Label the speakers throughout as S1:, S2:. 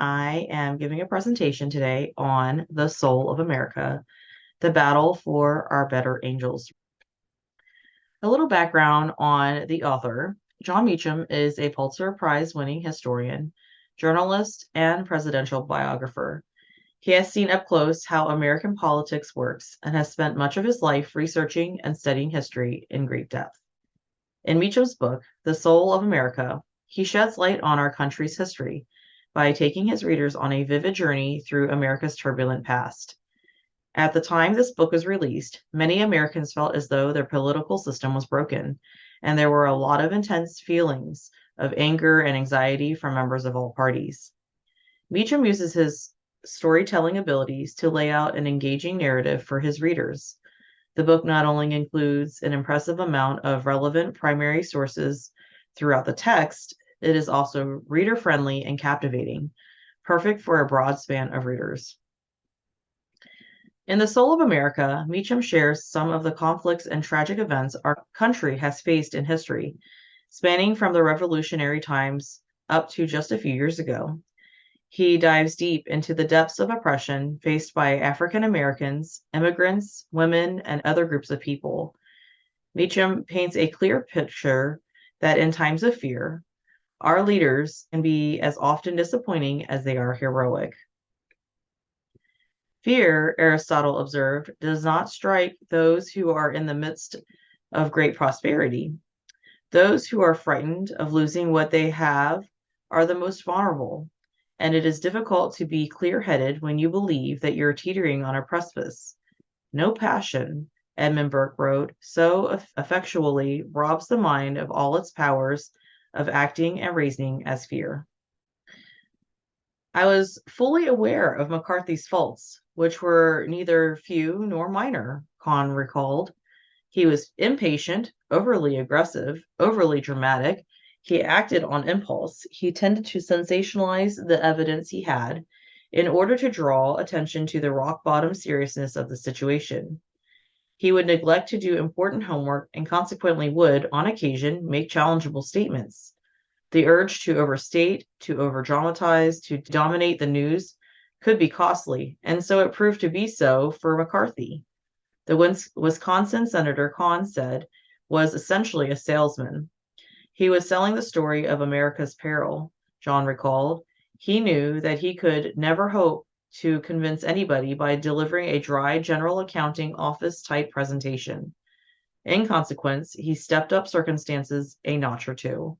S1: I am giving a presentation today on the soul of America, the battle for our better angels. A little background on the author. John Meacham is a Pulitzer Prize winning historian, journalist, and presidential biographer. He has seen up close how American politics works and has spent much of his life researching and studying history in great depth. In Meacham's book, The Soul of America, he sheds light on our country's history by taking his readers on a vivid journey through America's turbulent past. At the time this book was released, many Americans felt as though their political system was broken, and there were a lot of intense feelings of anger and anxiety from members of all parties. Meacham uses his storytelling abilities to lay out an engaging narrative for his readers. The book not only includes an impressive amount of relevant primary sources throughout the text, it is also reader friendly and captivating, perfect for a broad span of readers. In The Soul of America, Meacham shares some of the conflicts and tragic events our country has faced in history, spanning from the revolutionary times up to just a few years ago. He dives deep into the depths of oppression faced by African Americans, immigrants, women, and other groups of people. Meacham paints a clear picture that in times of fear, our leaders can be as often disappointing as they are heroic. Fear, Aristotle observed, does not strike those who are in the midst of great prosperity. Those who are frightened of losing what they have are the most vulnerable, and it is difficult to be clear-headed when you believe that you're teetering on a precipice. No passion, Edmund Burke wrote, so effectually robs the mind of all its powers of acting and reasoning as fear. I was fully aware of McCarthy's faults, which were neither few nor minor, Kahn recalled. He was impatient, overly aggressive, overly dramatic. He acted on impulse. He tended to sensationalize the evidence he had in order to draw attention to the rock bottom seriousness of the situation. He would neglect to do important homework and consequently would, on occasion, make challengeable statements. The urge to overstate, to overdramatize, to dominate the news could be costly, and so it proved to be so for McCarthy. The Wisconsin Senator Kahn said was essentially a salesman. He was selling the story of America's peril, John recalled. He knew that he could never hope to convince anybody by delivering a dry general accounting office type presentation. In consequence, he stepped up circumstances a notch or two.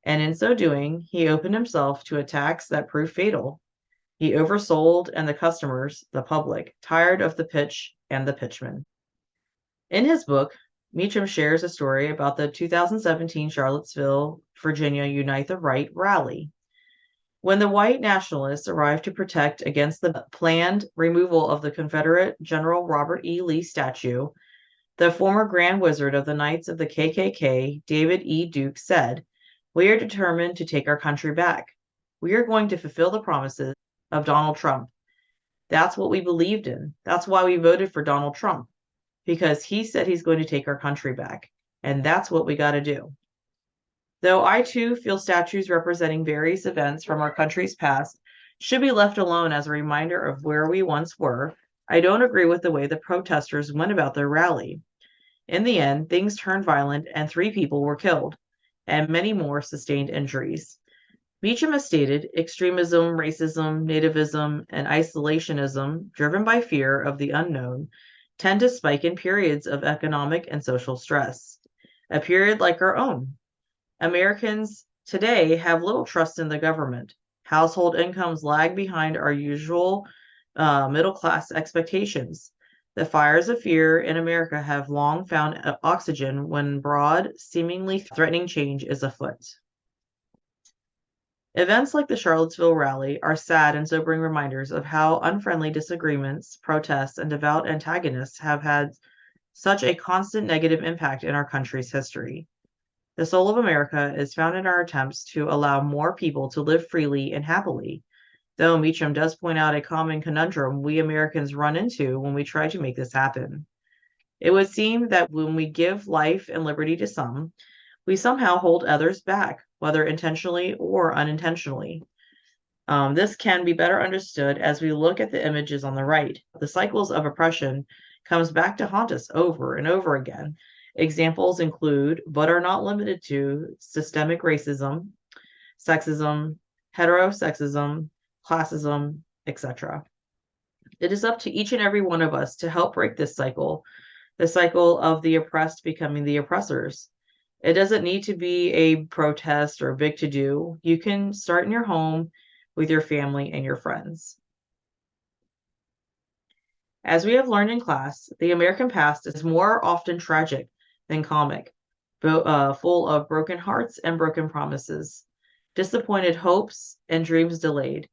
S1: And in so doing, he opened himself to attacks that proved fatal. He oversold, and the customers, the public, tired of the pitch and the pitchman. In his book, Meacham shares a story about the 2017 Charlottesville, Virginia Unite the Right rally. When the white nationalists arrived to protest against the planned removal of the Confederate General Robert E. Lee statue, the former Grand Wizard of the Knights of the KKK, David E. Duke, said, "We are determined to take our country back. We are going to fulfill the promises of Donald Trump. That's what we believed in. That's why we voted for Donald Trump, because he said he's going to take our country back. And that's what we got to do." Though I too feel statues representing various events from our country's past should be left alone as a reminder of where we once were, I don't agree with the way the protesters went about their rally. In the end, things turned violent and 3 people were killed, and many more sustained injuries. Meacham has stated extremism, racism, nativism, and isolationism, driven by fear of the unknown, tend to spike in periods of economic and social stress, a period like our own. Americans today have little trust in the government. Household incomes lag behind our usual middle class expectations. The fires of fear in America have long found oxygen when broad, seemingly threatening change is afoot. Events like the Charlottesville rally are sad and sobering reminders of how unfriendly disagreements, protests, and devout antagonists have had such a constant negative impact in our country's history. The soul of America is found in our attempts to allow more people to live freely and happily, though Meacham does point out a common conundrum we Americans run into when we try to make this happen. It would seem that when we give life and liberty to some, we somehow hold others back, whether intentionally or unintentionally. This can be better understood as we look at the images on the right. The cycles of oppression comes back to haunt us over and over again. Examples include, but are not limited to, systemic racism, sexism, heterosexism, classism, etc. It is up to each and every one of us to help break this cycle, the cycle of the oppressed becoming the oppressors. It doesn't need to be a protest or a big to do. You can start in your home with your family and your friends. As we have learned in class, the American past is more often tragic than comic, full of broken hearts and broken promises, disappointed hopes and dreams delayed.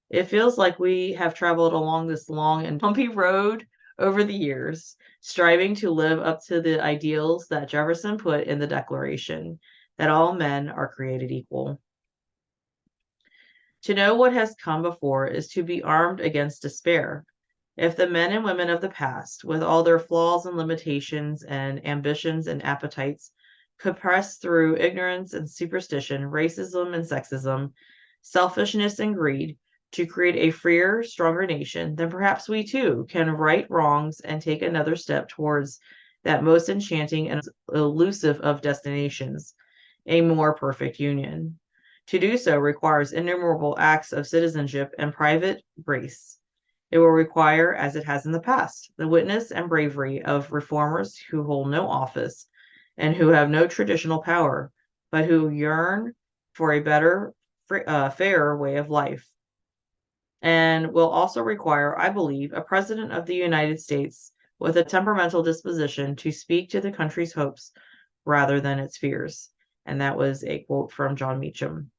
S1: It feels like we have traveled along this long and bumpy road over the years, striving to live up to the ideals that Jefferson put in the Declaration that all men are created equal. To know what has come before is to be armed against despair. If the men and women of the past, with all their flaws and limitations and ambitions and appetites, could press through ignorance and superstition, racism and sexism, selfishness and greed, to create a freer, stronger nation, then perhaps we too can right wrongs and take another step towards that most enchanting and elusive of destinations, a more perfect union. To do so requires innumerable acts of citizenship and private grace. It will require, as it has in the past, the witness and bravery of reformers who hold no office and who have no traditional power, but who yearn for a better, fairer way of life. And will also require, I believe, a president of the United States with a temperamental disposition to speak to the country's hopes rather than its fears. And that was a quote from John Meacham.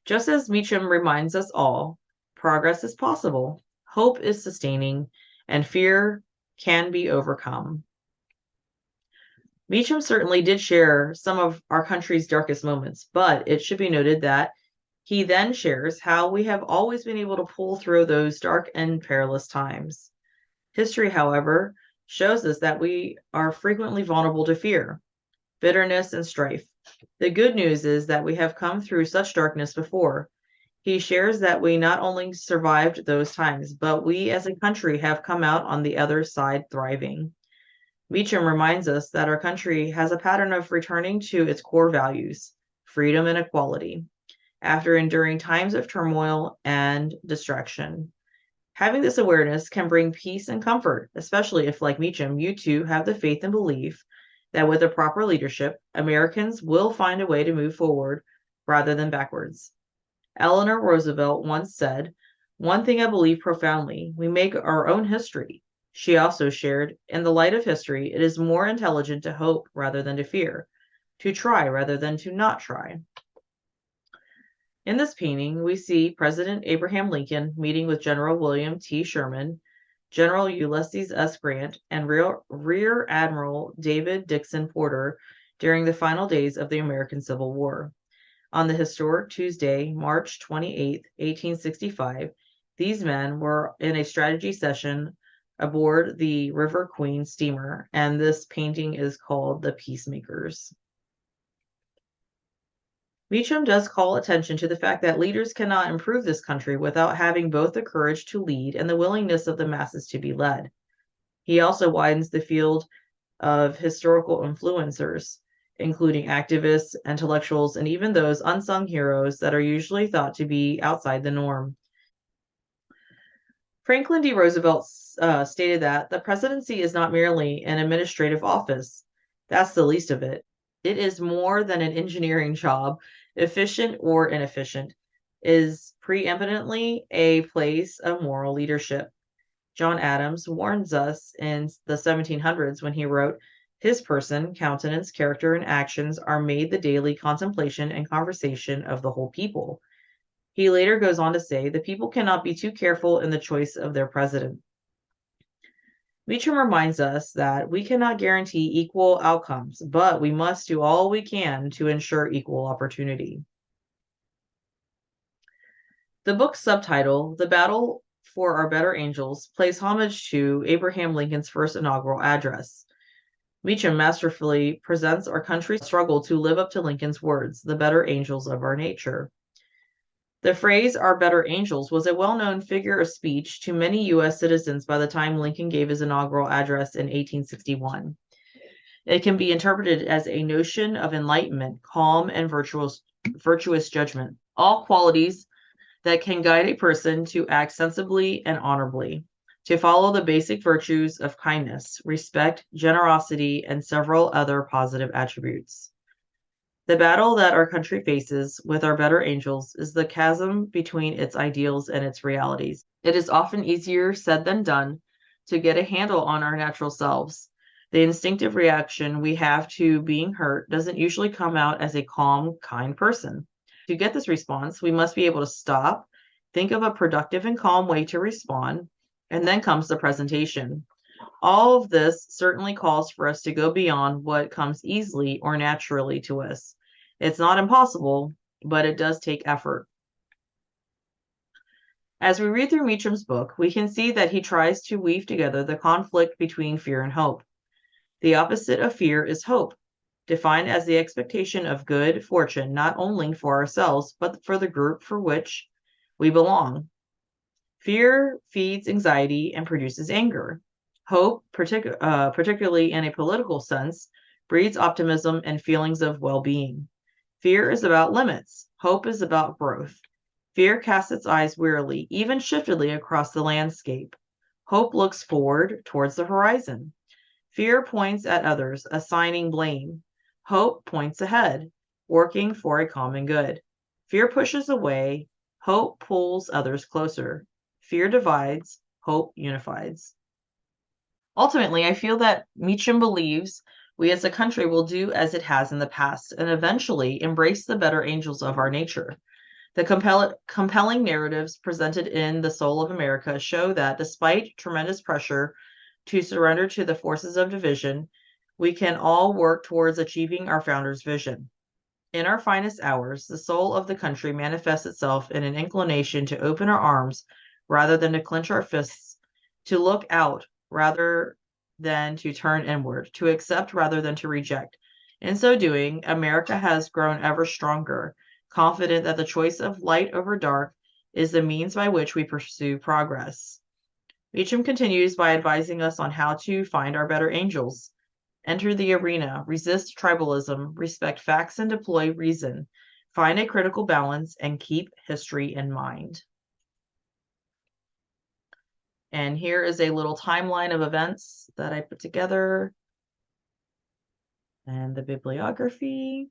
S1: Just as Meacham reminds us all, progress is possible, hope is sustaining, and fear can be overcome. Meacham certainly did share some of our country's darkest moments, but it should be noted that he then shares how we have always been able to pull through those dark and perilous times. History, however, shows us that we are frequently vulnerable to fear, bitterness, and strife. The good news is that we have come through such darkness before. He shares that we not only survived those times, but we as a country have come out on the other side thriving. Meacham reminds us that our country has a pattern of returning to its core values, freedom and equality, after enduring times of turmoil and distraction. Having this awareness can bring peace and comfort, especially if, like Meacham, you too have the faith and belief that with the proper leadership, Americans will find a way to move forward rather than backwards. Eleanor Roosevelt once said, "One thing I believe profoundly, we make our own history." She also shared, "In the light of history, it is more intelligent to hope rather than to fear, to try rather than to not try." In this painting, we see President Abraham Lincoln meeting with General William T. Sherman, General Ulysses S. Grant, and Rear Admiral David Dixon Porter during the final days of the American Civil War. On the historic Tuesday, March 28, 1865, these men were in a strategy session aboard the River Queen steamer, and this painting is called The Peacemakers. Meacham does call attention to the fact that leaders cannot improve this country without having both the courage to lead and the willingness of the masses to be led. He also widens the field of historical influencers, including activists, intellectuals, and even those unsung heroes that are usually thought to be outside the norm. Franklin D. Roosevelt stated that the presidency is not merely an administrative office. That's the least of it. It is more than an engineering job, efficient or inefficient, is preeminently a place of moral leadership. John Adams warns us in the 1700s when he wrote, "His person, countenance, character, and actions are made the daily contemplation and conversation of the whole people." He later goes on to say, "The people cannot be too careful in the choice of their president." Meacham reminds us that we cannot guarantee equal outcomes, but we must do all we can to ensure equal opportunity. The book's subtitle, The Battle for Our Better Angels, pays homage to Abraham Lincoln's first inaugural address. Meacham masterfully presents our country's struggle to live up to Lincoln's words, the better angels of our nature. The phrase "our better angels" was a well-known figure of speech to many U.S. citizens by the time Lincoln gave his inaugural address in 1861. It can be interpreted as a notion of enlightenment, calm, and virtuous judgment, all qualities that can guide a person to act sensibly and honorably, to follow the basic virtues of kindness, respect, generosity, and several other positive attributes. The battle that our country faces with our better angels is the chasm between its ideals and its realities. It is often easier said than done to get a handle on our natural selves. The instinctive reaction we have to being hurt doesn't usually come out as a calm, kind person. To get this response, we must be able to stop, think of a productive and calm way to respond, and then comes the presentation. All of this certainly calls for us to go beyond what comes easily or naturally to us. It's not impossible, but it does take effort. As we read through Meacham's book, we can see that he tries to weave together the conflict between fear and hope. The opposite of fear is hope, defined as the expectation of good fortune not only for ourselves, but for the group for which we belong. Fear feeds anxiety and produces anger. Hope, particularly in a political sense, breeds optimism and feelings of well-being. Fear is about limits. Hope is about growth. Fear casts its eyes wearily, even shiftedly across the landscape. Hope looks forward towards the horizon. Fear points at others, assigning blame. Hope points ahead, working for a common good. Fear pushes away. Hope pulls others closer. Fear divides. Hope unifies. Ultimately, I feel that Meacham believes we as a country will do as it has in the past and eventually embrace the better angels of our nature. The compelling narratives presented in The Soul of America show that despite tremendous pressure to surrender to the forces of division, we can all work towards achieving our founders' vision. In our finest hours, the soul of the country manifests itself in an inclination to open our arms rather than to clench our fists, to look out rather than to turn inward, to accept rather than to reject. In so doing, America has grown ever stronger, confident that the choice of light over dark is the means by which we pursue progress. Meacham continues by advising us on how to find our better angels. Enter the arena, resist tribalism, respect facts and deploy reason, find a critical balance, and keep history in mind. And here is a little timeline of events that I put together and the bibliography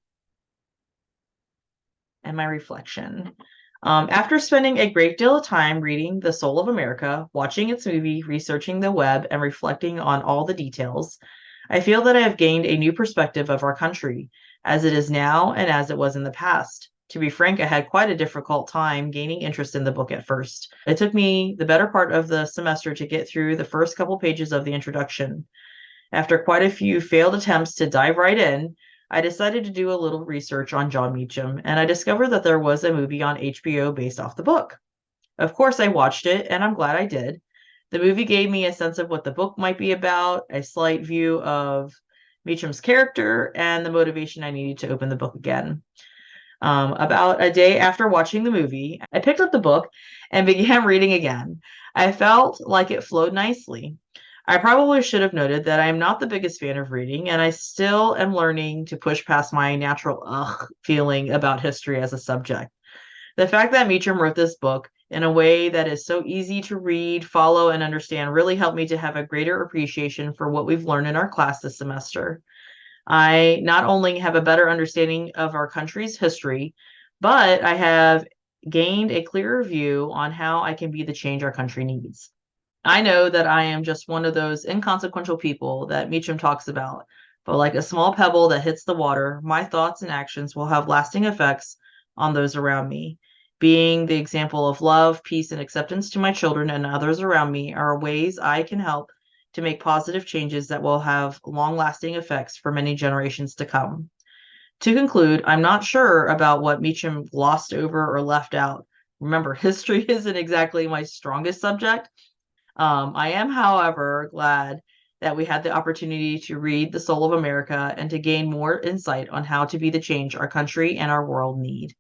S1: and my reflection. After spending a great deal of time reading The Soul of America, watching its movie, researching the web, and reflecting on all the details, I feel that I have gained a new perspective of our country, as it is now and as it was in the past. To be frank, I had quite a difficult time gaining interest in the book at first. It took me the better part of the semester to get through the first couple pages of the introduction. After quite a few failed attempts to dive right in, I decided to do a little research on John Meacham, and I discovered that there was a movie on HBO based off the book. Of course, I watched it, and I'm glad I did. The movie gave me a sense of what the book might be about, a slight view of Meacham's character, and the motivation I needed to open the book again. About a day after watching the movie, I picked up the book and began reading again. I felt like it flowed nicely. I probably should have noted that I am not the biggest fan of reading, and I still am learning to push past my natural ugh feeling about history as a subject. The fact that Meacham wrote this book in a way that is so easy to read, follow, and understand really helped me to have a greater appreciation for what we've learned in our class this semester. I not only have a better understanding of our country's history, but I have gained a clearer view on how I can be the change our country needs. I know that I am just one of those inconsequential people that Meacham talks about, but like a small pebble that hits the water, my thoughts and actions will have lasting effects on those around me. Being the example of love, peace, and acceptance to my children and others around me are ways I can help to make positive changes that will have long-lasting effects for many generations to come. To conclude, I'm not sure about what Meacham glossed over or left out. Remember, history isn't exactly my strongest subject. I am, however, glad that we had the opportunity to read The Soul of America and to gain more insight on how to be the change our country and our world need.